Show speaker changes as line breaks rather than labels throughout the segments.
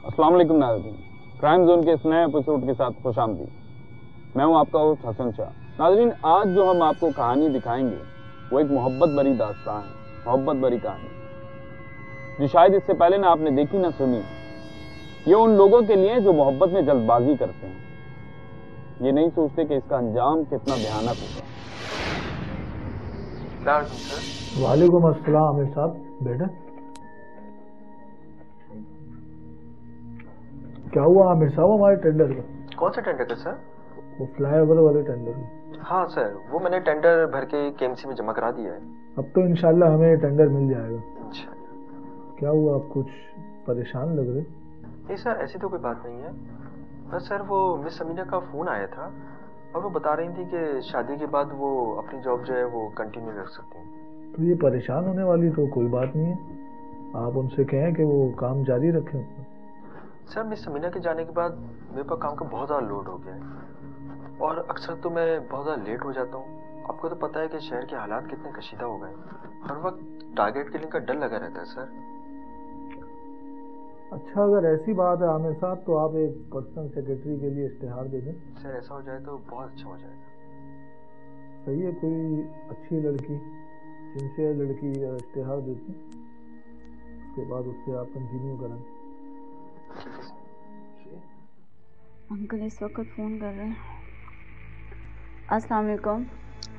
अस्सलाम वालेकुम नाज़रीन, क्राइम जोन के इस नए एपिसोड के साथ खुशामदीद। मैं हूं आपका होस्ट हसन शाह। नाज़रीन, आज जो हम आपको कहानी दिखाएंगे वो एक मोहब्बत भरी दास्तान है, मोहब्बत भरी कहानी जो शायद इससे पहले ना आपने देखी ना सुनी। ये उन लोगों के लिए जो मोहब्बत में जल्दबाजी करते हैं, ये नहीं सोचते कि इसका अंजाम कितना भयानक होगा।
वालेकुम अस्सलाम आमिर साहब। बेटा क्या हुआ आमिर साहब हमारे टेंडर का?
कौन सा टेंडर का सर?
वो फ्लाईओवर वाले टेंडर का।
हाँ सर, वो मैंने टेंडर भर के केएमसी में जमा करा दिया है।
अब तो इंशाल्लाह हमें टेंडर मिल जाएगा।
अच्छा,
क्या हुआ, आप कुछ परेशान लग रहे?
नहीं सर, ऐसी तो कोई बात नहीं है। बस सर वो मिस समीना का फ़ोन आया था और वो बता रही थी कि शादी के बाद वो अपनी जॉब जो है वो कंटिन्यू रख सकती हैं।
तो ये परेशान होने वाली तो कोई बात नहीं है, आप उनसे कहें कि वो काम जारी रखें अपना।
सर मिस समीना के जाने के बाद मेरे पास काम का बहुत ज़्यादा लोड हो गया है और अक्सर तो मैं बहुत ज़्यादा लेट हो जाता हूँ। आपको तो पता है कि शहर के हालात कितने कशीदा हो गए, हर वक्त टारगेट किलिंग का डर लगा रहता है सर।
अच्छा, अगर ऐसी बात है आमिर साहब तो आप एक पर्सनल सेक्रेटरी के लिए इश्तिहार दे दें।
सर ऐसा हो जाए तो बहुत अच्छा हो जाएगा।
सही है, कोई अच्छी लड़की सिंसियर लड़की इश्तिहार देती, उसके बाद उससे आप कंटिन्यू करें।
अंकल इस वक्त फ़ोन कर रहे हैं। अस्सलाम वालेकुम।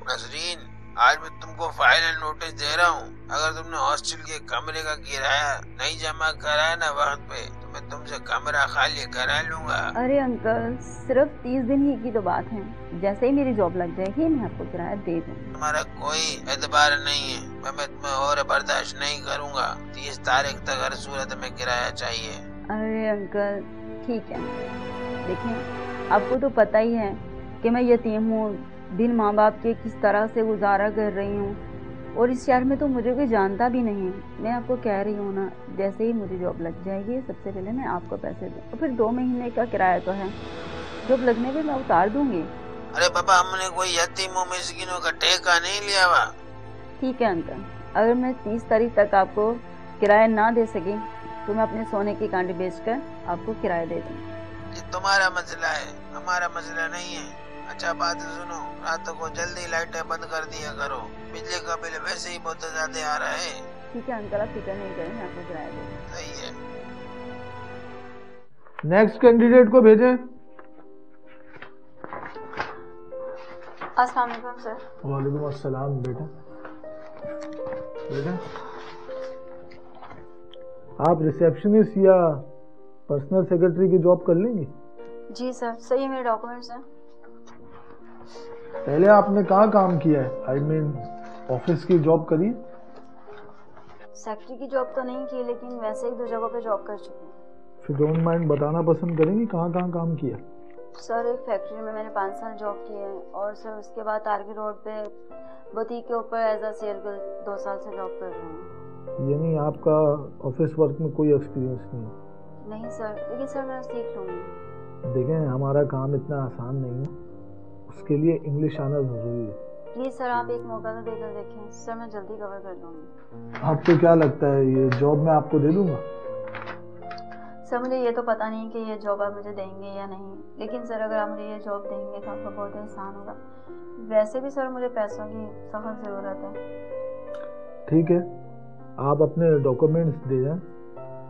नजरीन, आज मैं तुमको फाइनल नोटिस दे रहा हूँ। अगर तुमने हॉस्टल के कमरे का किराया नहीं जमा कराया ना वक्त पे, तो मैं तुमसे कमरा खाली करा लूंगा।
अरे अंकल, सिर्फ 30 दिन ही की तो बात है। जैसे ही मेरी जॉब लग जाएगी मैं आपको किराया दे दूँगा।
तुम्हारा कोई एतबार नहीं है, मैं तुम्हें और बर्दाश्त नहीं करूँगा। 30 तारीख तक हर सूरत में किराया चाहिए।
अरे अंकल ठीक है, देखिए आपको तो पता ही है कि मैं यतीम हूँ, दिन माँ बाप के किस तरह से गुजारा कर रही हूँ और इस शहर में तो मुझे कोई जानता भी नहीं है। मैं आपको कह रही हूँ ना, जैसे ही मुझे जॉब लग जाएगी सबसे पहले मैं आपको पैसे दूँ और फिर 2 महीने का किराया तो है, जॉब लगने पे मैं उतार दूँगी।
अरे पापा, हमने कोई यतीमों मिस्किनों का ठेका नहीं लिया हुआ।
ठीक है अंकल, अगर मैं 30 तारीख तक आपको किराया ना दे सकी तो मैं अपने सोने की कांटी बेचकर आपको किराया दे दूँगी।
ये तुम्हारा मसला है, हमारा मसला नहीं है। अच्छा बात सुनो, रातों को जल्दी लाइटें बंद कर दिया करो, बिजली का बिल वैसे ही बहुत ज्यादा आ रहा है।
ठीक है अंकल, आप फिक्र नहीं करें, मैं आपको किराया दे दूँगी।
सही है।
नेक्स्ट कैंडिडेट को भेजें।
अस्सलाम वालेकुम सर।
वालेकुम अस्सलाम। बेटा आप रिसेप्शनिस्ट या पर्सनल सेक्रेटरी की जॉब कर लेंगी?
जी सर, सही है, मेरे डॉक्यूमेंट्स हैं।
पहले आपने कहाँ काम किया है? आई मीन ऑफिस की जॉब करी?
सेक्रेटरी की जॉब तो नहीं की, लेकिन वैसे 1-2 जगहों पे जॉब कर चुकी हूँ।
फिर डोंट माइंड बताना पसंद करेंगी कहाँ कहाँ काम किया?
सर एक फैक्ट्री में मैंने 5 साल जॉब की है और सर उसके बाद तारगी रोड पे बुटीक के ऊपर एज अ सेल गर्ल 2 साल से जॉब कर रही हूँ।
यानी आपका ऑफिस वर्क में कोई एक्सपीरियंस नहीं है?
नहीं सर, लेकिन सर मैं सीख लूँगी।
देखें, हमारा काम इतना आसान नहीं है, उसके लिए इंग्लिश आना ज़रूरी है।
प्लीज़ सर आप एक मौका तो देकर देखें, सर मैं जल्दी कवर कर लूँगी।
आपको क्या लगता है ये जॉब मैं आपको दे दूँगा?
सर मुझे ये तो पता नहीं कि ये जॉब आप मुझे देंगे या नहीं, लेकिन सर अगर आप मुझे ये जॉब देंगे तो आपका बहुत एहसान होगा। वैसे भी सर मुझे पैसों की सख्त ज़रूरत है।
ठीक है, आप अपने डॉक्यूमेंट्स दे जाएं,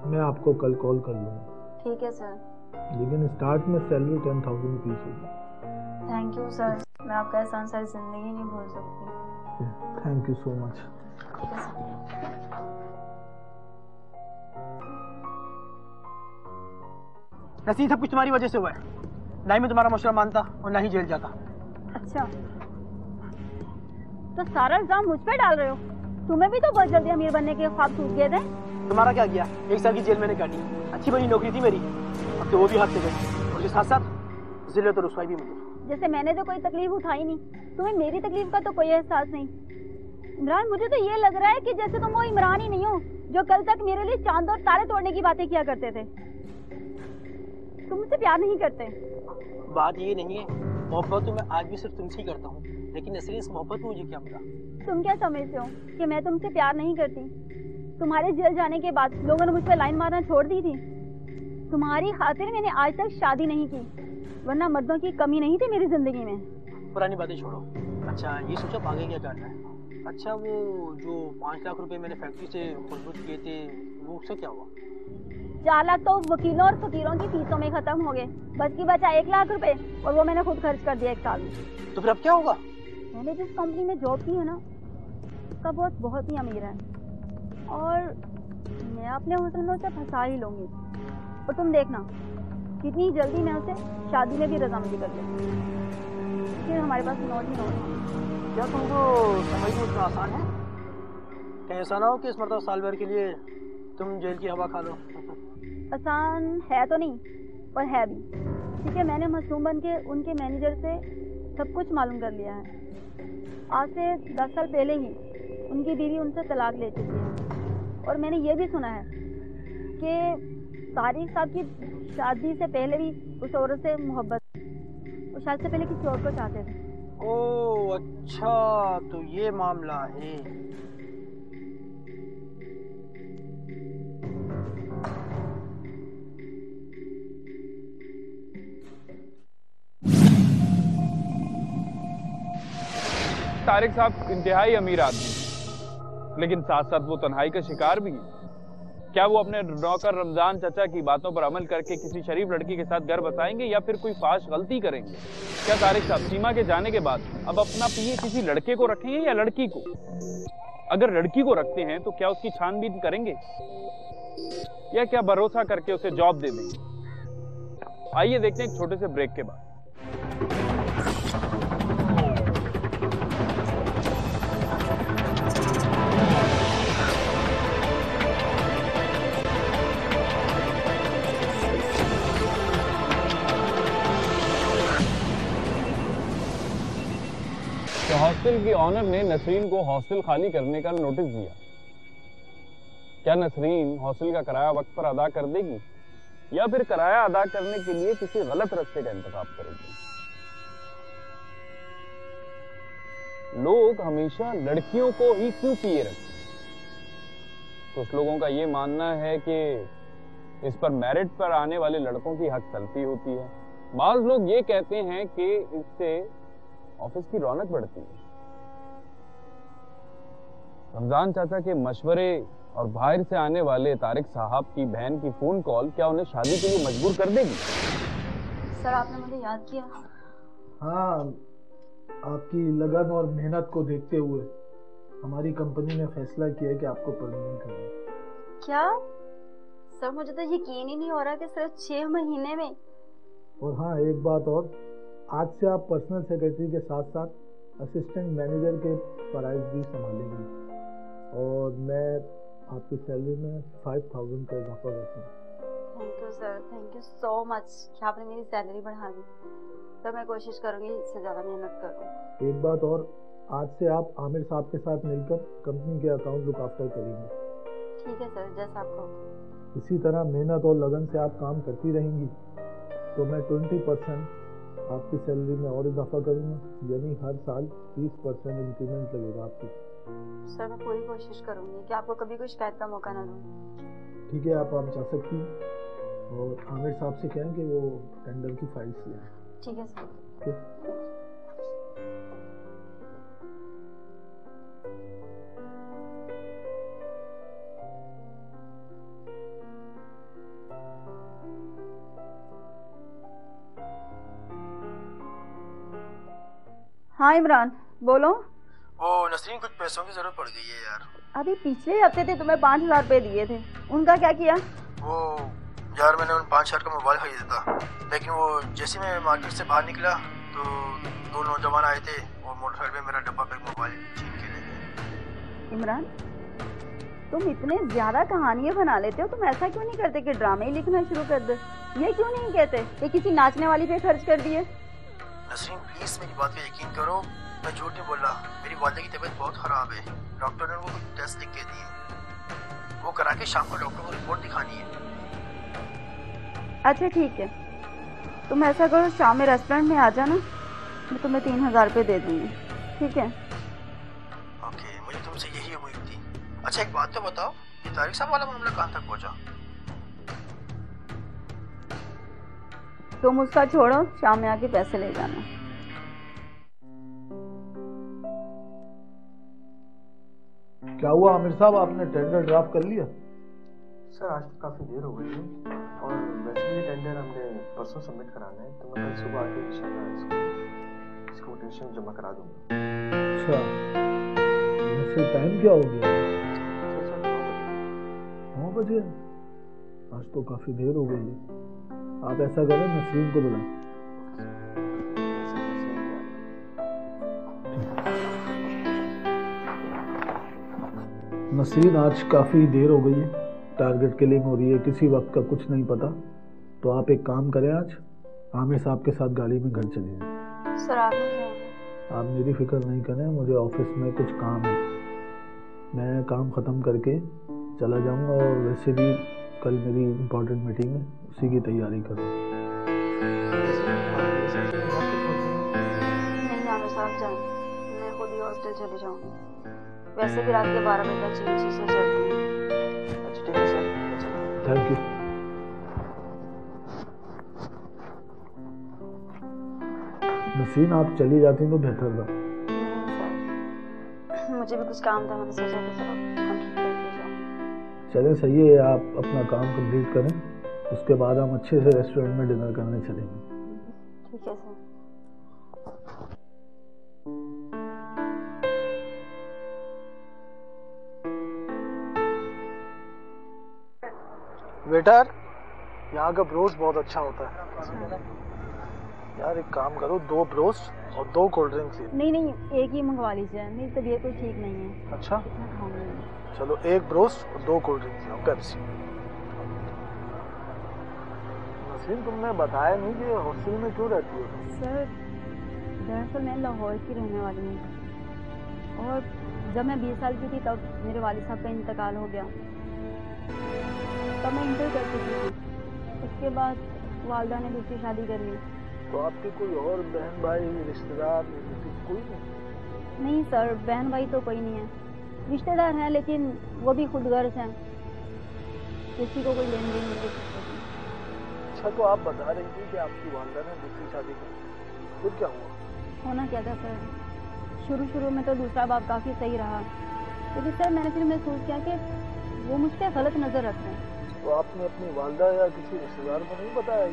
मैं आपको कल कॉल कर लूँगा।
ठीक है सर।
लेकिन स्टार्ट में सैलरी 10,000 रुपीज़ होगी।
थैंक यू सर, मैं आपका एहसान सारी ज़िंदगी नहीं भूल सकती।
Thank you so much.
ठीक है सर।
नसीब सब कुछ तुम्हारी वजह से हुआ है। ना ही मैं तुम्हारा मशवरा मानता और ना ही जेल जाता।
अच्छा, तो सारा इल्जाम मुझ पे डाल रहे हो? तुम्हें भी तो बहुत जल्दी अमीर बनने के ख्वाब टूट गए थे।
तुम्हारा क्या किया? 1 साल की जेल मैंने काटी, अच्छी बड़ी नौकरी थी मेरी, अब तो वो भी हाथ से गई और उसके साथ साथ जिल्लत और रुसवाई भी मिली।
जैसे मैंने तो कोई तकलीफ उठाई नहीं, तुम्हें मेरी तकलीफ का तो कोई एहसास नहीं। इमरान, मुझे तो ये लग रहा है कि जैसे तुम वो इमरान ही नहीं हो जो कल तक मेरे लिए चांद और तारे तोड़ने की बातें किया करते थे। तुम मुझसे प्यार नहीं करते।
बात ये नहीं है, मोहब्बत तो मैं आज भी सिर्फ तुमसे ही करता हूँ, लेकिन असली इस मोहब्बत में मुझे क्या मिला?
तुम क्या समझते हो कि मैं तुमसे प्यार नहीं करती? तुम्हारे जेल जाने के बाद लोगों ने मुझ पर लाइन मारना छोड़ दी थी। तुम्हारी खातिर मैंने आज तक शादी नहीं की, वरना मर्दों की कमी नहीं थी मेरी जिंदगी में।
पुरानी बातें छोड़ो। अच्छा ये सोचो आगे क्या करना है? अच्छा वो जो 5 लाख रुपए मैंने फैक्ट्री से खुलबुत किए थे वो उससे क्या हुआ?
4 लाख तो वकीलों और फकीरों की फीसों में खत्म हो गए, बस की बचा 1 लाख रुपए, और वो मैंने खुद खर्च कर दिया 1 साल में।
तो फिर अब क्या होगा?
मैंने जिस कंपनी में जॉब की है ना, उसका बॉस बहुत ही अमीर है, और मैं अपने होटल में उसे फंसा ही लूंगी। और तुम देखना कितनी जल्दी मैं उसे शादी में भी रजामंदी कर लूँगी, फिर हमारे पास नोट ही नोट।
क्या तुमको समझना उतना आसान है? कहीं ऐसा ना हो कि इस मरतबा साल भर के लिए तुम जेल की हवा खा लो।
आसान है तो नहीं, पर है भी। ठीक है, मैंने मासूम बन के उनके मैनेजर से सब कुछ मालूम कर लिया है। आज से 10 साल पहले ही उनकी बीवी उनसे तलाक ले चुकी है, और मैंने ये भी सुना है कि तारिक साहब की शादी से पहले भी उस औरत से मोहब्बत, वो शादी से पहले किसी और को चाहते थे।
ओह अच्छा, तो ये मामला है।
तारिक साहब इंतहाई अमीर आदमी, लेकिन साथ साथ वो तन्हाई का शिकार भी है। क्या वो अपने नौकर रमजान चाचा की बातों पर अमल करके किसी शरीफ लड़की के साथ घर बसाएंगे, या फिर कोई फाश गलती करेंगे? क्या तारिक साहब सीमा के जाने के बाद अब अपना पिए किसी लड़के को रखेंगे या लड़की को? अगर लड़की को रखते हैं तो क्या उसकी छानबीन करेंगे, या क्या भरोसा करके उसे जॉब दे देंगे? आइए देखते हैं एक छोटे से ब्रेक के बाद। तो हॉस्टल की ऑनर ने नसरीन को हॉस्टल खाली करने का नोटिस दिया। क्या नसरीन हॉस्टल का किराया वक्त पर अदा कर देगी, या फिर किराया अदा करने के लिए किसी गलत रास्ते का इंतखाब करेगी? लोग हमेशा लड़कियों को ही क्यों पिए रखते हैं? कुछ लोगों का ये मानना है कि इस पर मेरिट पर आने वाले लड़कों की हक तलफी होती है। बाज लोग ये कहते हैं कि इससे ऑफिस की रौनक बढ़ती है। रमजान चाचा के मशवरे और बाहर से आने वाले तारिक साहब की बहन की फोन कॉल क्या उन्हें शादी के लिए मजबूर कर देगी?
सर आपने मुझे याद किया?
हाँ, आपकी लगन और मेहनत को देखते हुए हमारी कंपनी ने फैसला किया है कि आपको परमानेंट करना।
क्या? सर मुझे तो यकीन ही नहीं हो रहा कि सिर्फ 6 महीने में।
और हाँ, एक बात और, आज से आप पर्सनल सेक्रेटरी के साथ साथ असिस्टेंट मैनेजर के फराइज भी संभालेंगी, और मैं आपकी सैलरी में 5000 का इजाफा करता हूँ।
Thank you sir, thank you so much कि आपने मेरी सैलरी बढ़ा दी। सर मैं कोशिश करूँगी इससे ज़्यादा मेहनत करूँ।
एक बात और, आज से आप आमिर साहब के साथ मिलकर कंपनी के अकाउंट लुक आफ्टर करेंगे।
ठीक है सर, जैसा आप कहो।
इसी तरह मेहनत और लगन से आप काम करती रहेंगी तो मैं 20% आपकी सैलरी में और इजाफा करूँगा, यानी हर साल 30% इंक्रीमेंट लगेगा आपकी।
सर मैं पूरी कोशिश करूँगी कि आपको कभी कोई शिकायत का मौका ना दूँ।
ठीक है, आप जा सकती हैं, और आमिर साहब से कहें कि वो टेंडर की फाइल्स लें।
ठीक है सर।
हाँ इमरान बोलो।
ओ नसरीन, कुछ पैसों की जरूरत पड़ गई है यार।
अभी पिछले हफ्ते थे तुम्हें 5000 रुपए दिए थे, उनका क्या किया?
वो यार मैंने उन 5000 का मोबाइल खरीदा था, लेकिन वो जैसे मैं मार्केट से बाहर निकला तो 2 नौजवान आए थे और मोटरसाइकिल पे मेरा डब्बा पैक मोबाइल छीन के ले गए।
इमरान तुम इतने ज्यादा कहानियां बना लेते हो, तुम ऐसा क्यों नहीं करते कि ड्रामे ही लिखना शुरू कर दे? ये क्यों नहीं कहते कि किसी नाचने वाली पे खर्च कर दिए?
नसरीन प्लीज मेरी बात पे यकीन करो, मैं झूठ नहीं बोल रहा। मेरी वालिदा की तबीयत बहुत खराब है, डॉक्टर ने वो कुछ टेस्ट लिख के दिए, वो करा के शाम को डॉक्टर को रिपोर्ट दिखानी है।
अच्छा ठीक है, तुम ऐसा करो शाम में रेस्टोरेंट में आ जाना, मैं तुम्हें 3000 रुपए दे दूंगी। ठीक है?
ओके, मुझे तुमसे यही उम्मीद थी। अच्छा एक बात तो बताओ, ये तारिक साहब वाला मामला कहाँ तक पहुँचा?
तुम उसका छोड़ो, शाम में आके पैसे ले जाना।
क्या हुआ आमिर साहब, आपने टेंडर ड्राफ्ट कर लिया?
सर आज तो काफ़ी देर हो गई है और वैसे भी टेंडर हमने परसों सबमिट कराना है, तो मैं कल सुबह आके इंशाल्लाह इसको कोटेशन जमा करा दूंगा।
अच्छा, वैसे टाइम क्या हो गया? 9 बजे। आज तो काफी देर हो गई है। आप ऐसा करें, नसरीन को बुलाएं। नसरीन, आज काफी देर हो गई है, टारगेट किलिंग हो रही है, किसी वक्त का कुछ नहीं पता। तो आप एक काम करें, आज आमिर साहब के साथ गाड़ी में घर चले जाएं।
सर आप नहीं जाएंगे?
आप मेरी फिक्र नहीं करें, मुझे ऑफिस में कुछ काम है, मैं काम ख़त्म करके चला जाऊंगा। और वैसे भी कल मेरी इम्पोर्टेंट मीटिंग है, उसी की तैयारी करूँ।
नहीं आमिर साहब जाएं, मैं खुद ही हॉस्टल चली जाऊंगी। वैसे भी रात के 12 बजे तक चीज़ें चलती हैं।
अच्छा ठीक है सर,
थैंक यू। नसीन, आप चली जाती तो बेहतर था।
मुझे भी कुछ काम था, मैंने सोचा कि चलो कंप्लीट करके जाऊं।
चले, सही है, आप अपना काम कंप्लीट करें, उसके बाद हम अच्छे से रेस्टोरेंट में डिनर करने चलेंगे।
ठीक है सर।
वेटर, यहाँ का ब्रोस्ट बहुत अच्छा होता है यार। एक काम करो, 2 ब्रोस्ट और 2 कोल्ड ड्रिंक्स।
नहीं नहीं, एक ही मंगवा लीजिए, मेरी तबीयत तो ठीक नहीं है।
अच्छा
हाँ।
चलो, 1 ब्रोस्ट और 2 कोल्ड ड्रिंक्स और पेप्सी। नसीम, तुमने बताया नहीं कि हॉस्टल में क्यों रहती हो?
सर दरअसल मैं लाहौर की रहने वाली हूँ और जब मैं 20 साल की थी तब मेरे वालिद साहब का इंतकाल हो गया। तब मैं इंटर कर चुकी थी, उसके बाद वालदा ने दूसरी शादी कर ली।
तो आपके कोई और बहन भाई रिश्तेदार कोई नहीं?
नहीं सर, बहन भाई तो कोई नहीं है, रिश्तेदार हैं लेकिन वो भी खुद गर्ज हैं, किसी को कोई लेन देन नहीं।
अच्छा, तो आप बता रही थी कि आपकी वालदा ने दूसरी शादी की, फिर क्या हुआ?
होना क्या था सर, शुरू में तो दूसरा बाप काफ़ी सही रहा, लेकिन सर मैंने फिर महसूस किया कि वो मुझ पर गलत नज़र रखते हैं।
तो आपने अपनी वालदा या किसी रिश्तेदार को नहीं बताया?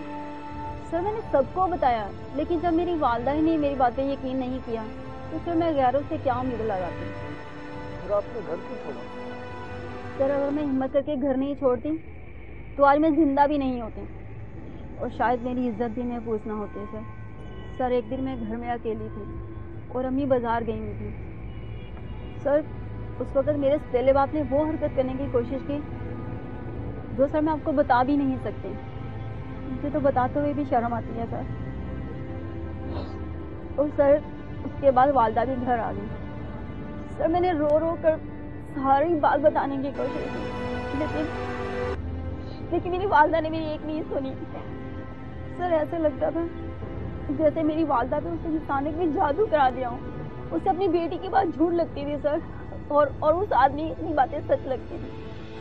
सर मैंने सबको बताया, लेकिन जब मेरी वालदा ही ने मेरी बातें यकीन नहीं किया तो फिर मैं गैरों से क्या उम्मीद लगाती।
फिर आपने घर क्यों छोड़ा?
सर अगर मैं हिम्मत करके घर नहीं छोड़ती तो आज मैं जिंदा भी नहीं होती और शायद मेरी इज्जत भी महफूज ना होती। सर एक दिन मैं घर में अकेली थी और अम्मी बाजार गई हुई थी। सर उस वक्त मेरे सौतेले बाप ने वो हरकत करने की कोशिश की जो सर मैं आपको बता भी नहीं सकती। मुझे तो बताते हुए भी शर्म आती है सर। और सर उसके बाद वालदा भी घर आ गई। सर मैंने रो रो कर सारी बात बताने की कोशिश की, लेकिन मेरी वालदा ने मेरी एक नहीं सुनी। सर ऐसे लगता था जैसे मेरी वालदा पे उस इंसान ने भी जादू करा दिया हो। उसे अपनी बेटी की बात झूठ लगती थी सर, और उस आदमी की इतनी बातें सच लगती थी।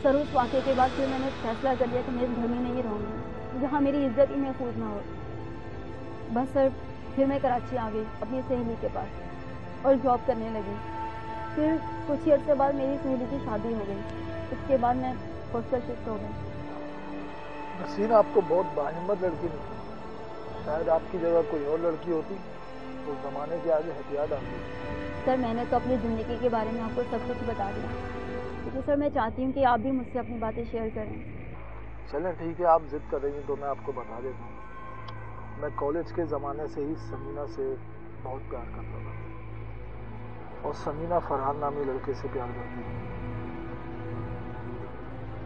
सर उस वाक़े के बाद फिर मैंने फैसला कर लिया कि मैं इस घर में नहीं रहूँगी जहाँ मेरी इज्जत ही महफूज ना हो। बस सर फिर मैं कराची आ गई अपनी सहेली के पास और जॉब करने लगी। फिर कुछ ही अर्से बाद मेरी सहेली की शादी हो गई। उसके बाद मैं हॉस्टल शिफ्ट हो गई।
नसीन, आप तो बहुत बाहिम्मत लड़की निकली। शायद आपकी जगह कोई और लड़की होती तो ज़माने के आगे हथियार डालती।
सर मैंने तो अपनी ज़िंदगी के बारे में आपको सब कुछ बता दिया, क्योंकि सर मैं चाहती हूँ कि आप भी मुझसे अपनी बातें शेयर करें।
चलें ठीक है, आप जिद कर रही हैं तो मैं आपको बता देता हूँ। मैं कॉलेज के ज़माने से ही समीना से बहुत प्यार करता था और समीना फरहान नामी लड़के से प्यार करती थी।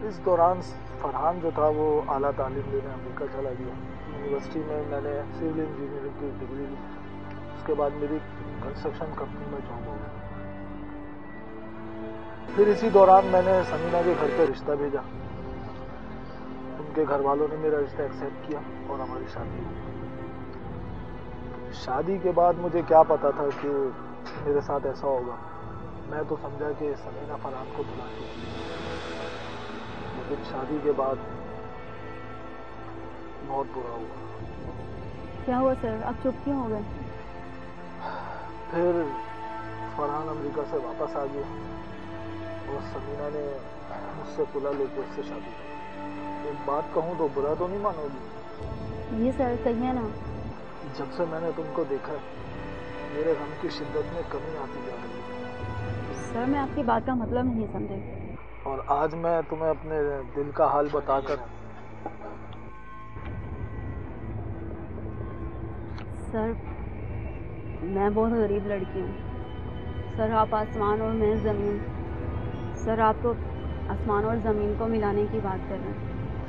इस दौरान फरहान जो था वो आला तालीम लेने अमेरिका चला गया। यूनिवर्सिटी में मैंने सिविल इंजीनियरिंग की डिग्री ली। उसके बाद मेरी कंस्ट्रक्शन कंपनी में जॉब हो गई। फिर इसी दौरान मैंने समीना के घर पे रिश्ता भेजा। उनके घर वालों ने मेरा रिश्ता एक्सेप्ट किया और हमारी शादी हो गई। शादी के बाद मुझे क्या पता था कि मेरे साथ ऐसा होगा। मैं तो समझा कि समीना फरहान को बुलाती, लेकिन शादी के बाद बहुत बुरा हुआ।
क्या हुआ सर, आप चुप क्यों हो गए?
फिर फरहान अमेरिका से वापस आ गया और समीना ने मुझसे पुला लेके उससे शादी की। एक बात कहूँ तो बुरा तो नहीं मानोगी?
ये सर कहिए ना।
जब से मैंने तुमको देखा है मेरे गम की शिद्दत में कमी आती जा रही है।
सर मैं आपकी बात का मतलब नहीं समझे।
और आज मैं तुम्हें अपने दिल का हाल बताकर
सर मैं बहुत गरीब लड़की हूँ सर, आप आसमान और मैं ज़मीन। सर आप तो आसमान और ज़मीन को मिलाने की बात कर रहे हैं।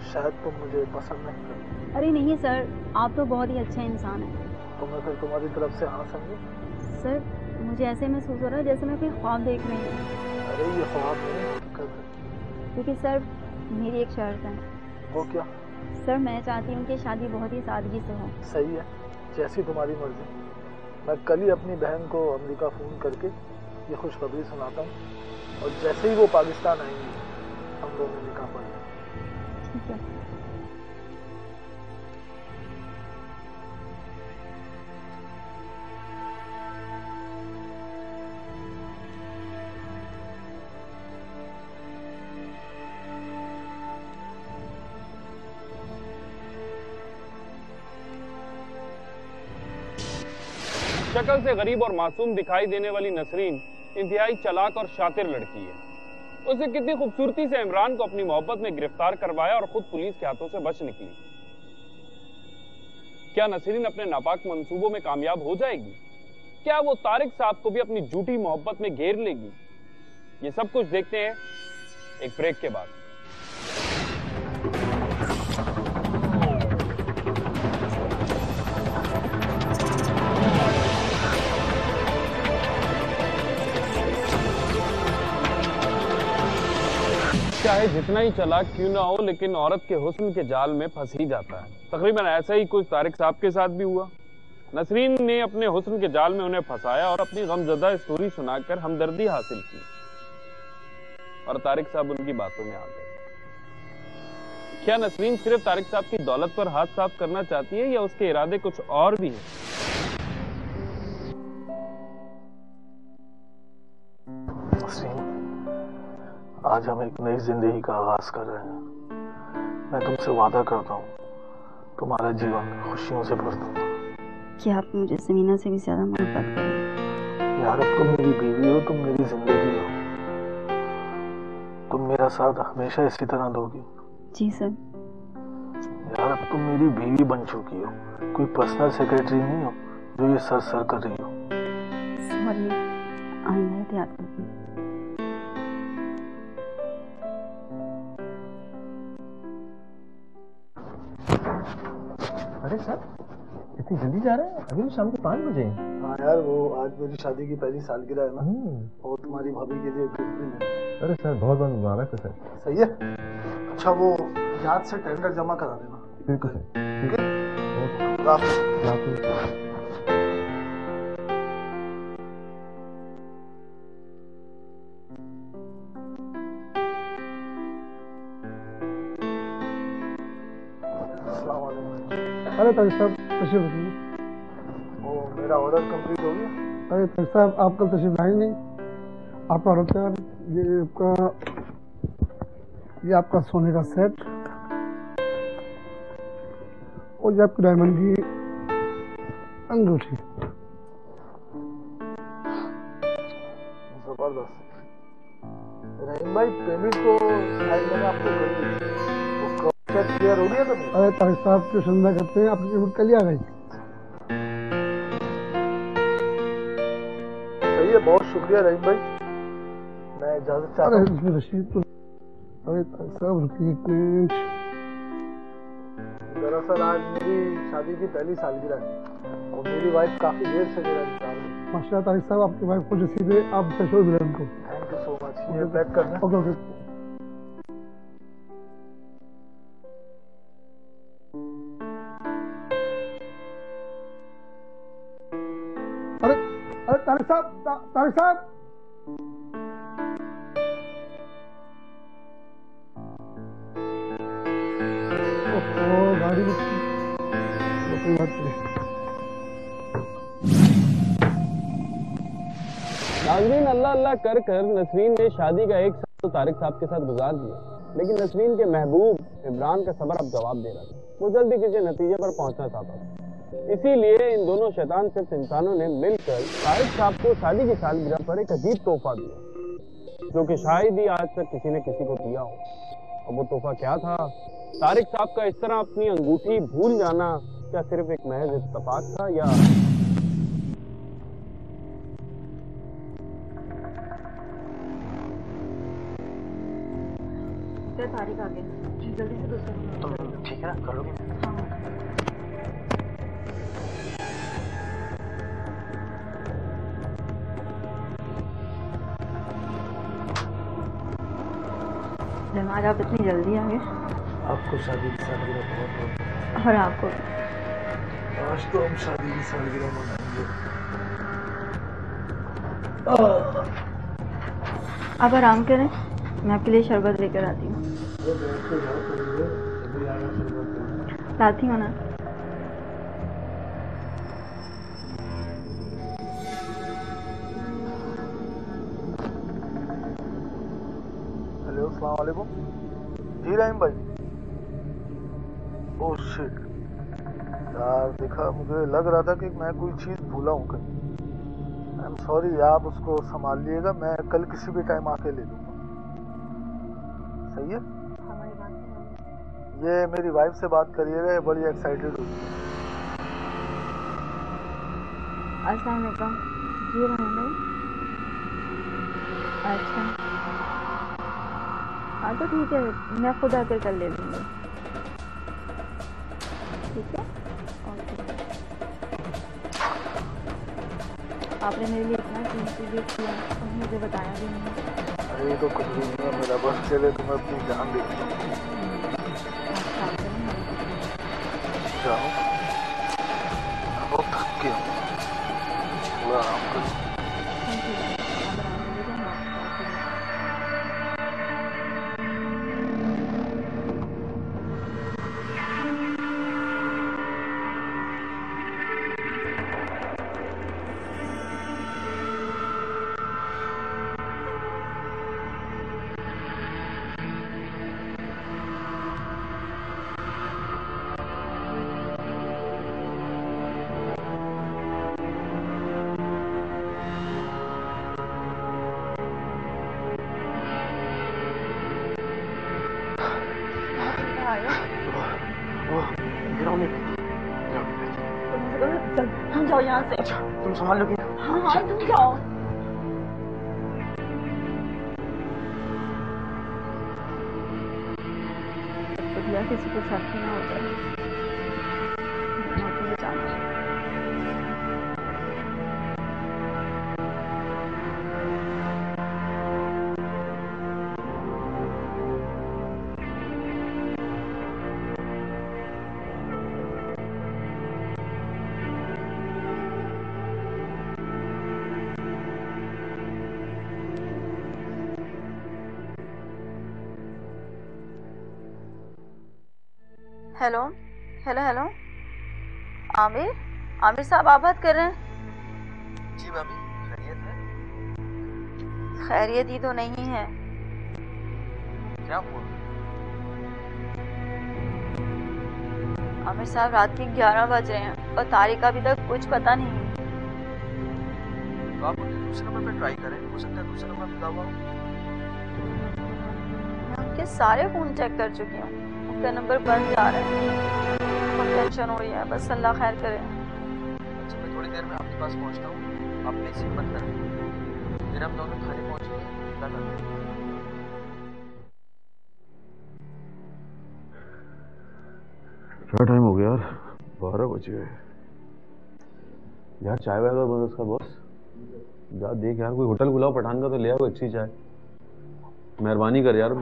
शायद तुम मुझे पसंद नहीं करती।
अरे नहीं सर, आप तो बहुत ही अच्छे इंसान हैं।
तो मैं फिर तुम्हारी तरफ से हाँ समझी?
सर मुझे ऐसे महसूस हो रहा है जैसे मैं कोई ख्वाब देख रही हूँ।
अरे ये ख्वाब नहीं हकीकत है।
क्योंकि सर मेरी एक शर्त है।
वो क्या?
सर मैं चाहती हूँ कि शादी बहुत ही सादगी से हो।
सही है, जैसी तुम्हारी मर्जी। मैं कल ही अपनी बहन को अमेरिका फ़ोन करके ये खुशखबरी सुनाता हूँ और जैसे ही वो पाकिस्तान आएंगी हम दोनों निकाह पढ़ लेंगे।
ठीक है।
शक्ल से गरीब और मासूम दिखाई देने वाली नसरीन इंतहाई चालाक और शातिर लड़की है। उसे कितनी खूबसूरती से इमरान को अपनी मोहब्बत में गिरफ्तार करवाया और खुद पुलिस के हाथों से बच निकली। क्या नसरीन अपने नापाक मंसूबों में कामयाब हो जाएगी? क्या वो तारिक साहब को भी अपनी झूठी मोहब्बत में घेर लेगी? ये सब कुछ देखते हैं एक ब्रेक के बाद। चाहे जितना ही चालाक क्यों ना हो, लेकिन औरत के हुस्न के जाल में फंस ही जाता है। तकरीबन ऐसा ही कुछ तारिक साहब के साथ भी हुआ। नसरीन ने अपने हुस्न के जाल में उन्हें फंसाया और अपनी गमजदा स्टोरी सुनाकर हमदर्दी हासिल की और तारिक साहब उनकी बातों में आ गए। क्या नसरीन सिर्फ तारिक साहब की दौलत पर हाथ साफ करना चाहती है या उसके इरादे कुछ और भी हैं?
आज हम एक नई जिंदगी का आगाज कर रहे हैं। मैं तुमसे वादा करता हूँ तुम्हारा जीवन खुशियों से भर दूंगा।
क्या आप मुझे समीना से भी ज्यादा मोहब्बत करेंगे?
यार अब तुम मेरी बीवी हो, तुम मेरी जिंदगी हो, तुम मेरा साथ हमेशा इसी तरह दोगी।
जी सर।
यार अब तुम मेरी बीवी बन चुकी हो, कोई पर्सनल सेक्रेटरी नहीं हो जो ये सर सर कर रही हो।
सॉरी, आइंदा एहतियात करूंगी।
अरे सर इतनी जल्दी जा रहे हैं? अभी तो शाम के 5 बजे।
हाँ यार, वो आज मेरी शादी की पहली सालगिरह है ना, और तुम्हारी भाभी के लिए गिफ्ट भी लेना।
अरे सर बहुत बहुत मुबारक है सर।
सही है। अच्छा वो याद से टेंडर जमा करा देना।
बिल्कुल सर।
ठीक है।
अरे तारिक साहब तशरीफ रखिए।
वो मेरा ऑर्डर कंप्लीट हो गया।
अरे तारिक साहब आप कल तशरीफ लाए नहीं, आपका ऑर्डर तैयार। ये आपका सोने का सेट और ये आपकी डायमंड की अंगूठी।
जबरदस्त। रहीम भाई पेमेंट तो शायद मैंने आपको कर दी, वो चेक क्लियर हो गया था।
अरे तारिक साहब क्यों चिंता करते हैं, आपकी पेमेंट कल ही आ गई।
सही है, बहुत शुक्रिया रहीम भाई, मैं इजाजत चाहता हूँ।
इसमें रशीद तो अरे तारिक साहब रुकिए एक मिनट।
दरअसल आज मेरी शादी की पहली सालगिरह है और मेरी वाइफ काफी देर से मेरा इंतजार है।
माशाल्लाह तारिक साहब आपकी वाइफ को नसीब है, आप पेशोर मिले उनको।
Thank you so much. ये पैक करना।
Okay okay. अरे तारिक साहब, तारिक साहब गाड़ी कोई बात नहीं।
नाज़रीन, अल्लाह अल्लाह कर कर नसरीन ने शादी का 1 साल तो तारिक साहब के साथ गुजार दिया, लेकिन नसरीन के महबूब इमरान का सबर अब जवाब दे रहा था। वो जल्दी किसी नतीजे पर पहुंचना चाहता था। इसीलिए इन दोनों शैतान सिर्फ इंसानों ने मिलकर तारिक साहब को शादी की सालगिरह पर एक अजीब तोहफा दिया, जो कि शायद ही आज तक किसी ने किसी को दिया हो। और वो तोहफा क्या था? तारिक साहब का इस तरह अपनी अंगूठी भूल जाना क्या सिर्फ एक महज इत्तेफाक था, या
तारिक आ गया, जल्दी से दूसरा।
तुम ठीक है ना, कर लोगे?
आज आप इतनी जल्दी आ गए।
आपको शादी की सालगिरह बहुत
और आपको
आज तो हम शादी की सालगिरह मनाएंगे।
आप आराम करें, मैं आपके लिए शरबत लेकर आती हूँ। लाती हूँ ना।
हेलो, अस्सलाम वालेकुम। जी रहीम भाई। ओह शिट यार, देखा, मुझे लग रहा था कि मैं कोई चीज़ भूला हूँ कहीं। आई एम सॉरी, आप उसको संभालिएगा, मैं कल किसी भी टाइम आके ले लूँगा। सही है? ये मेरी वाइफ से बात करिएगा, ये बड़ी एक्साइटेड हुई है।
अस्सलाम वालेकुम। जी रहीम। अच्छा, हाँ तो ठीक है, मैं खुद आकर कर ले लूँगी। ठीक है, ओके। आपने मेरे लिए इतना कीमती गिफ्ट किया और मुझे बताया भी नहीं।
अरे ये तो कुछ भी नहीं है मेरा, बस चले तो मैं अपनी जान देखती हूँ। जाओ, मैं बहुत थक गया हूँ, थोड़ा आराम करूँ।
तुम जाओ यहाँ से।
तुम संभाल लोगी?
हाँ हाँ, तुम जाओ। खुदा किसी को शक ना हो जाए। Hello hello hello, Aamir, Aamir साहब आप बात कर रहे हैं?
जी भाभी, खैरियत है?
खैरियत ही तो नहीं है।
क्या हुआ?
आमिर साहब, रात के 11 बज रहे हैं और तारिक का अभी तक कुछ पता नहीं।
तो आप उनके दूसरे नंबर पे ट्राई करें, हो सकता है दूसरा नंबर खुला हुआ हो।
मैं उनके सारे फोन चेक कर चुकी हूँ, उनका नंबर बंद जा रहा है। बहुत टेंशन हो रही है, बस अल्लाह खैर करे।
अच्छा, मैं थोड़ी देर में आपके पास पहुंचता हूँ, आप प्लीज हिम्मत मत करें, फिर हम दोनों खाने पहुंचेंगे। क्या करते हैं?
क्या टाइम हो गया यार, 12 बज गए यार। चाय वाय का बस उसका बॉस, जा देख यार, कोई होटल बुलाओ पठान का तो ले आओ अच्छी चाय, मेहरबानी कर यार।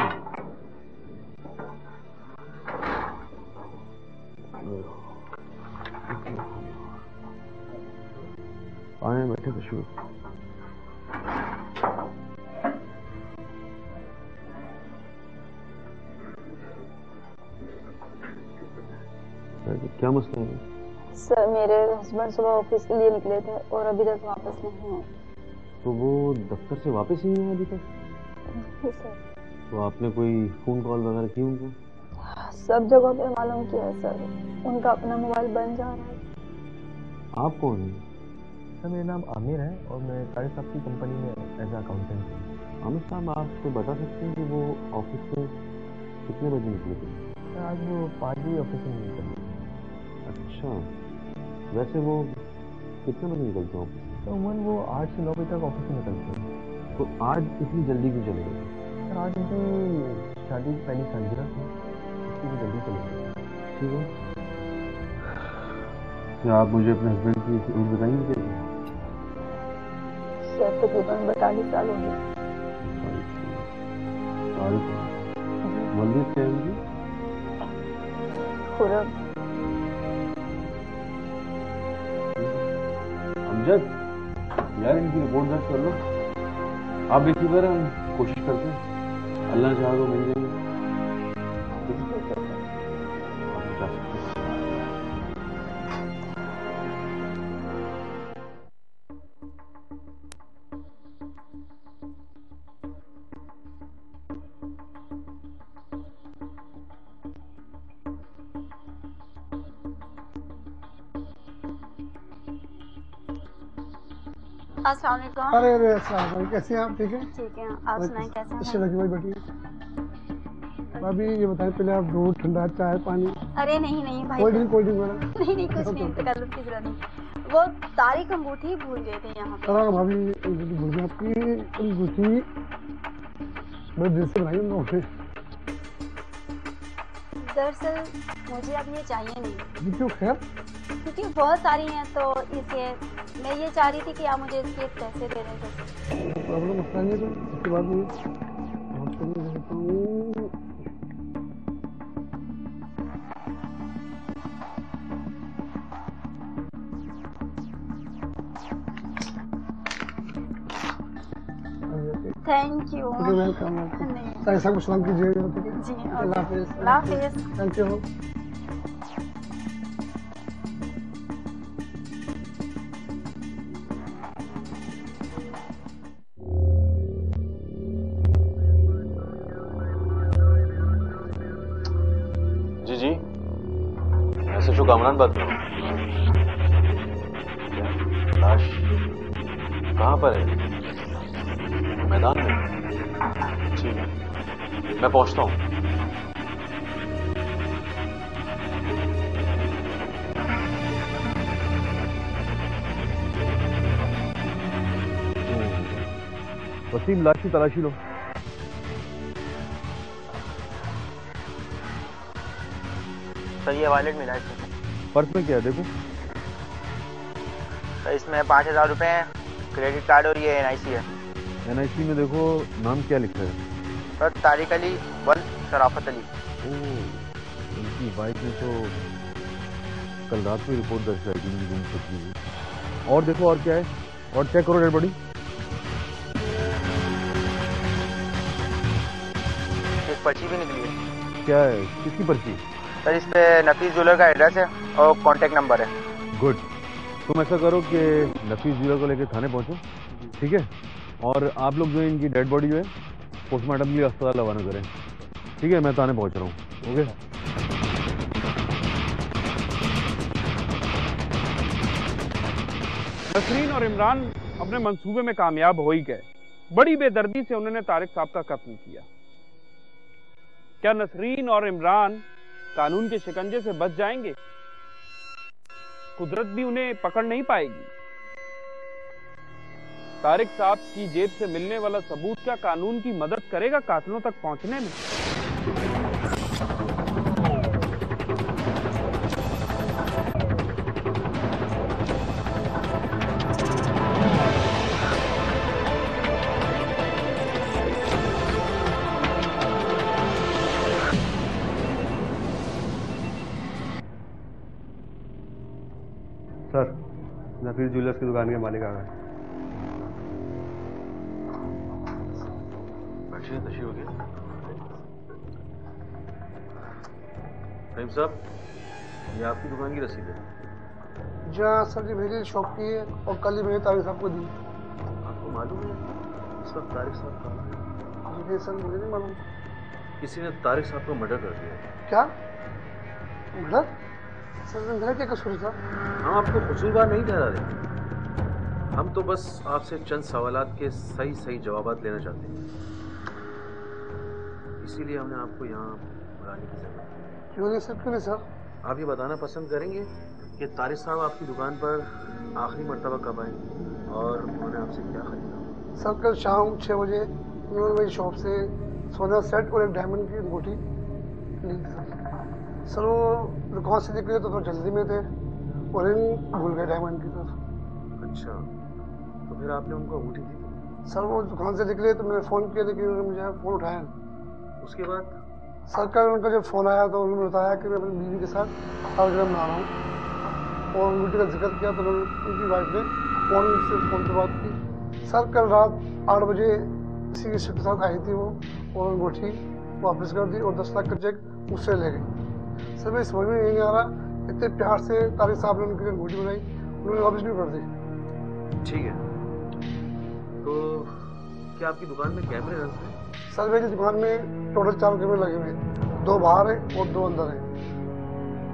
आए बैठे तो शुरू। क्या मसला है?
सर मेरे हस्बैंड सुबह ऑफिस के लिए निकले थे और अभी तक वापस नहीं आए।
तो वो दफ्तर से वापस ही नहीं आए अभी तक?
नहीं सर।
तो आपने कोई फोन कॉल वगैरह की उनको?
सब जगह पे मालूम किया है सर, उनका अपना मोबाइल बंद जा रहा है।
आप कौन हैं?
सर मेरा नाम आमिर है और मैं तारिक साहब की कंपनी में एज अकाउंटेंट हूँ।
आमिर साहब, आप तो बता सकते हैं कि वो ऑफिस से कितने बजे निकले थे?
सर आज वो 5 बजे ऑफिस से निकले।
अच्छा, वैसे वो कितने बजे निकलते हैं ऑफिस से?
तो उमूमन वो 8 से 9 बजे तक ऑफिस से निकलते हैं।
तो आज इतनी जल्दी क्यों चले गए?
सर आज उनकी शादी की पहली सालगिरह थी, इसलिए जल्दी चले गए।
ठीक है, क्या आप मुझे अपने हस्बैंड की एज बताएंगे क्या?
सर तकरीबन 42 साल हो गए।
वल्दी क्या है उनकी?
खुरम।
अमजद, यार इनकी रिपोर्ट दर्ज कर लो। आप बेफिक्र, हम कोशिश करते हैं, अल्लाह चाहे तो मिल जाएंगे। आप जा सकते हैं।
अस्सलाम वालेकुम।
अरे अरे अस्सलाम वालेकुम, कैसे हैं आप? ठीक है?
ठीक है, आप सुनाएं कैसे हैं?
चलो भाई बैठिए। भाभी ये बताएं पहले, आप दूध, ठंडा, चाय, पानी?
अरे नहीं भाई,
कोल्ड ड्रिंक वगैरह?
नहीं कुछ नहीं, तकल्लुफ़ की जरूरत नहीं। वो तारिक अंगूठी भूल गए थे यहाँ पे।
हाँ भाभी, भूल गई आपकी अंगूठी, बड़े दिल से बनाई उन लोगों ने।
दरअसल मुझे अब ये चाहिए नहीं।
क्यों? खैर
क्योंकि बहुत सारी हैं, तो इसलिए मैं ये चाह रही थी कि आप मुझे इसके पैसे दे दें।
प्रॉब्लम मसला नहीं है, तो इसके बाद में बहुत कमी देता हूँ।
Thank you.
वेलकम। ऐसा कुछ सलाम कीजिएगा।
जी,
अल्लाह हाफिज़।
अल्लाह हाफिज़।
Thank you.
जी जी, मैं सचो कामरान बात कर रहा हूँ। लाश कहाँ पर है? मैदान में? ठीक है, मैं पहुंचता हूँ। वसीम, लाश की तलाशी लो।
सर ये वॉलेट मिला है सर।
पर्स में क्या है देखो?
सर इसमें 5000 रुपये हैं, क्रेडिट कार्ड और ये NIC है।
NIC में देखो, नाम क्या लिखा है?
सर तारिक अली वल शराफत अली।
उनकी वाइफ ने तो कल रात में रिपोर्ट दर्ज कराई थी उनकी गुमशुदगी की। और देखो और क्या है, और चेक करो डेड बॉडी।
एक पर्ची भी निकली है।
क्या है? किसकी पर्ची?
सर इस पे नफीस ज्वेलर का एड्रेस है और कॉन्टेक्ट नंबर है।
गुड, तुम ऐसा करो कि नफीस ज्वेलर को लेकर थाने पहुंचो, ठीक है? और आप लोग जो है इनकी डेड बॉडी जो है पोस्टमार्टम के लिए अस्पताल रवाना करें, ठीक है? मैं थाने पहुंच रहा हूँ। ओके?
नसरीन और इमरान अपने मंसूबे में कामयाब हो ही गए। बड़ी बेदर्दी से उन्होंने तारिक साहब का कत्ल किया। क्या नसरीन और इमरान कानून के शिकंजे से बच जाएंगे? कुदरत भी उन्हें पकड़ नहीं पाएगी। तारिक साहब की जेब से मिलने वाला सबूत क्या कानून की मदद करेगा कातिलों तक पहुंचने में?
सर, नफीस ज्वेलर्स की दुकान के मालिक आ गए। बैठिए, तशरीफ होगी। रहीम साहब, ये आपकी दुकान की रसीद है।
जहाँ सर जी मेरी शॉप की है और कल ही मैंने तारिक साहब को दी।
आपको मालूम है इस वक्त तारिक साहब कहाँ हैं?
जी सर, मुझे नहीं मालूम।
किसी ने तारिक साहब को मर्डर कर दिया है।
क्या मतलब? सर मेरा क्या कसूर है सर?
हम आपको कसूरवार नहीं ठहरा रहे, हम तो बस आपसे चंद सवालात के सही सही जवाबात लेना चाहते हैं, इसीलिए हमने आपको यहाँ बुलाने की जरूरत है।
क्यों नहीं सर, क्यों नहीं सर?
आप ये बताना पसंद करेंगे कि तारिक साहब आपकी दुकान पर आखिरी मर्तबा कब आए और उन्होंने आपसे क्या खरीदा?
सर कल शाम 6 बजे उन्होंने मेरी शॉप से सोना सेट और एक डायमंड की अंगूठी ली थी सर। वो दुकान से निकले तो थोड़ा जल्दी में थे और रिंग भूल गए डायमंड की तरफ।
अच्छा, तो फिर आपने उनको अंगूठी दी थी?
सर वो दुकान से निकले तो मैंने फ़ोन किया लेकिन उन्होंने मुझे फ़ोन उठाया नहीं।
उसके बाद?
सर कल उनका जब फ़ोन आया तो उन्होंने बताया कि मैं अपनी बीवी के साथ सालगिरह मना रहा हूँ और अंगूठी का जिक्र किया तो उनकी वाइफ ने फ़ोन पर बात की। सर कल रात 8 बजे किसी के के साथ आई थी वो और अंगूठी वापस कर दी और 10 लाख का चेक मुझसे ले गई। सर मैं समझ में नहीं आ रहा, इतने प्यार से तारिक साहब ने उनकी अंगूठी बनाई, उन्होंने वापस नहीं कर दी।
ठीक है, तो क्या आपकी दुकान में कैमरे रहते हैं?
सर मेरी दुकान में टोटल 4 कैमरे लगे हुए हैं, 2 बाहर हैं और 2 अंदर हैं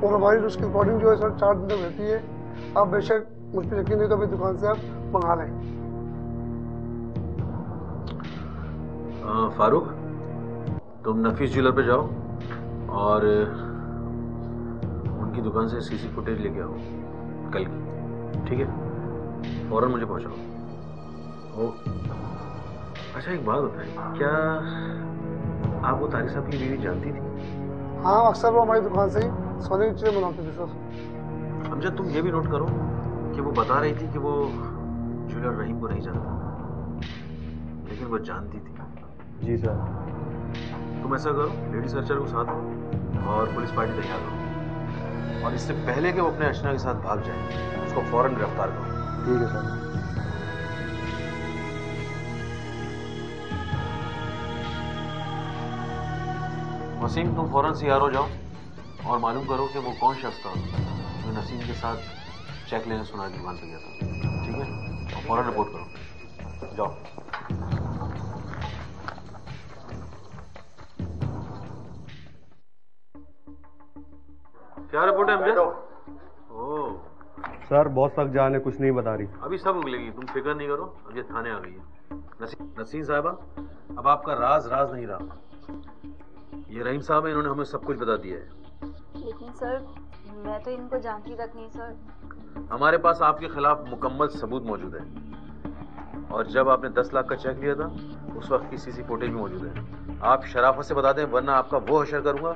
और हमारी उसकी रिकॉर्डिंग जो है सर 4 दिन तक रहती है। आप बेशक मुझ पर यकीन नहीं तो अपनी दुकान से आप मंगा लें।
फारूक, तुम नफीस ज्वेलर पे जाओ और उनकी दुकान से सीसी फुटेज लेके आओ कल की, ठीक है? फौरन मुझे पहुंचाओ। ओ अच्छा, एक बात बताइए, क्या आप वो तारिक साहब की बीवी जानती थी?
हाँ, अक्सर वो हमारी दुकान से ही सोने की चीज़ें बनाते थे सर।
अमजद, तुम ये भी नोट करो कि वो बता रही थी कि वो ज्वेलर रहीम को नहीं जानता, लेकिन वो जानती थी।
जी सर।
तुम ऐसा करो, लेडी सर्चर को साथ लो और पुलिस पार्टी तैयार करो, और इससे पहले कि वो अपने अर्चना के साथ भाग जाए उसको फौरन गिरफ्तार करो।
ठीक है सर।
वसीम, तुम फौरन सीआर हो जाओ और मालूम करो कि वो कौन शख्स था जो नसीम के साथ चेक लेने सुनार की दुकान पे गया था, ठीक है? और फौरन रिपोर्ट करो, जाओ। क्या रिपोर्ट है अमजद? ओह
सर, बहुत सख्त जान है, कुछ नहीं बता रही।
अभी सब उगलेगी, तुम फिक्र नहीं करो, अब ये थाने आ गई है। नसीम साहबा, अब आपका राज नहीं रहा। ये रहीम साहब है, इन्होंने हमें सब कुछ बता दिया है।
लेकिन सर, मैं तो इनको जानती तक नहीं सर।
हमारे पास आपके खिलाफ मुकम्मल सबूत मौजूद है और जब आपने 10 लाख का चेक लिया था उस वक्त की सीसी फुटेज भी मौजूद है। आप शराफत से बता दें, वरना आपका वो हशर करूंगा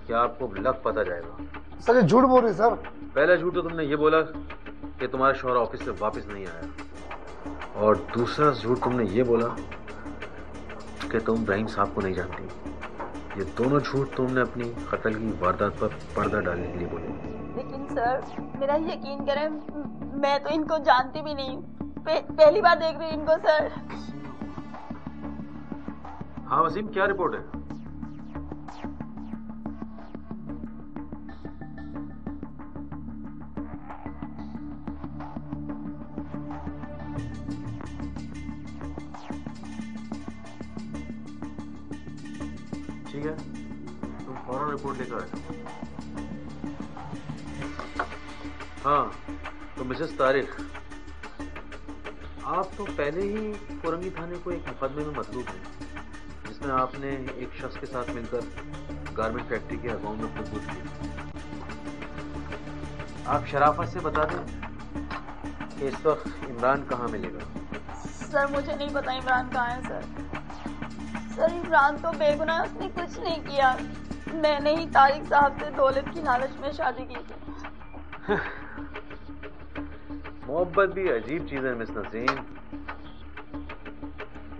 कि आपको लग पता जाएगा।
सर ये झूठ बोल रहे सर।
पहला झूठ तो तुमने ये बोला कि तुम्हारा शौहर ऑफिस से वापस नहीं आया, और दूसरा झूठ तुमने ये बोला कि तुम रहीम साहब को नहीं जानती। ये दोनों झूठ तुमने अपनी कत्ल की वारदात पर पर्दा डालने के लिए बोले।
लेकिन सर, मेरा यकीन करें, मैं तो इनको जानती भी नहीं, पहली बार देख रही हूँ इनको सर।
हाँ वसीम, क्या रिपोर्ट है? ठीक है, तुम फौरन रिपोर्ट लेकर आए। हाँ, तो मिसेस तारिक, आप तो पहले ही कोरंगी थाने को एक मुकदमे में मतलूब हैं, जिसमें आपने एक शख्स के साथ मिलकर गारमेंट फैक्ट्री के अकाउंट में खुदबुद की। आप शराफत से बता दें कि इस वक्त इमरान कहाँ मिलेगा।
सर मुझे नहीं पता इमरान कहाँ है सर। सर इमरान तो बेगुनाह, उसने कुछ नहीं किया। मैंने ही तारिक साहब से दौलत की लालच में शादी की थी।
मोहब्बत भी अजीब चीज है मिस नसीम।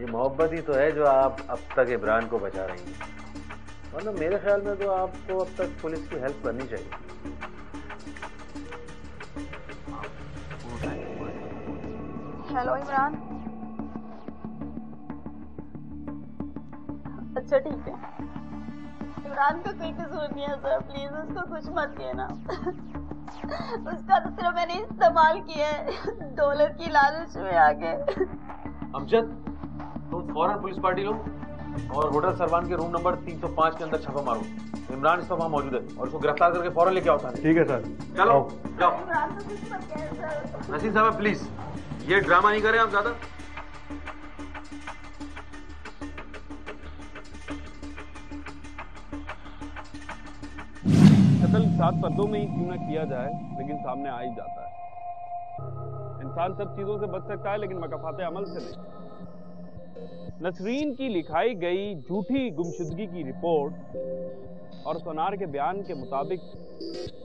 ये मोहब्बत ही तो है जो आप अब तक इमरान को बचा रही हैं, वरना मेरे ख्याल में तो आपको अब तक पुलिस की हेल्प करनी चाहिए।
हेलो इमरान। अच्छा ठीक है, इमरान का कोई कसूर नहीं है सर, प्लीज उसको कुछ मत कहना। उसका तो सिर्फ मैंने इस्तेमाल किया है दौलत की लालच में आके।
अमजद, तुम फौरन पुलिस पार्टी लो और होटल सरवान के रूम नंबर 305 के अंदर छापा मारो। इमरान इस वक्त वहां मौजूद है और उसको गिरफ्तार करके फौरन लेके आओ थाने।
ठीक है सर।
चलो जाओ।
इमरान तो कुछ मत कह सर।
नसीम साहब प्लीज ये ड्रामा नहीं करें आप ज्यादा।
कत्ल 7 पर्दों में ही क्यों न किया जाए लेकिन सामने आ ही जाता है। इंसान सब चीजों से बच सकता है लेकिन मकफाते अमल से नहीं। नसरीन की लिखाई गई झूठी गुमशुदगी की रिपोर्ट और सोनार के बयान के मुताबिक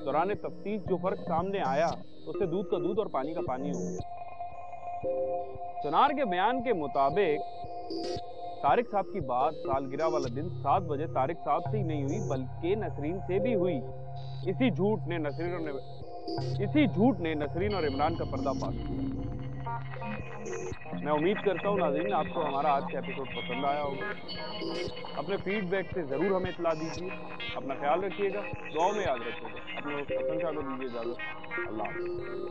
दौरान तफ्तीश जो फर्क सामने आया उससे दूध का दूध और पानी का पानी हो गया। सोनार के बयान के मुताबिक तारिक साहब की बात सालगिरह वाला दिन 7 बजे तारिक साहब से ही नहीं हुई बल्कि नसरीन से भी हुई। इसी झूठ ने नसरीन और इमरान का पर्दाफाश किया। मैं उम्मीद करता हूँ नाज़रीन आपको हमारा आज का एपिसोड पसंद आया होगा। अपने फीडबैक से जरूर हमें इत्तला दीजिए। अपना ख्याल रखिएगा, दुआओं में याद रखिएगा। अपने प्रशंसा को दीजिए इजाजत। अल्लाह हाफ़िज़।